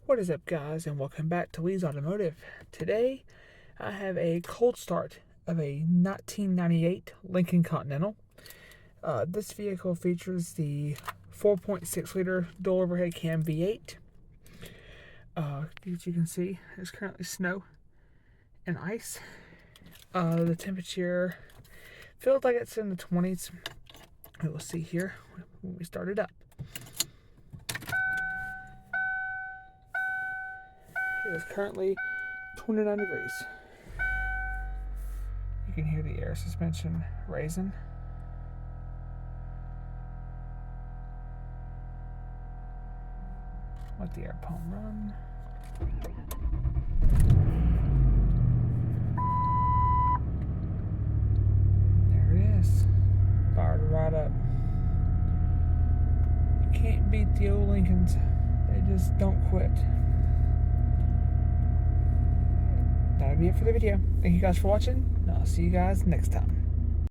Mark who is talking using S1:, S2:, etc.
S1: What is up, guys, and welcome back to Lee's Automotive. Today I have a cold start of a 1998 Lincoln Continental. This vehicle features the 4.6 liter dual overhead cam V8. As you can see, there's currently snow and ice. The temperature feels like it's in the 20s. We'll see here when we start it up. It is currently 29 degrees. You can hear the air suspension raising. Let the air pump run. There it is. Fired right up. You can't beat the old Lincolns. They just don't quit. That'll be it for the video. Thank you guys for watching, and I'll see you guys next time.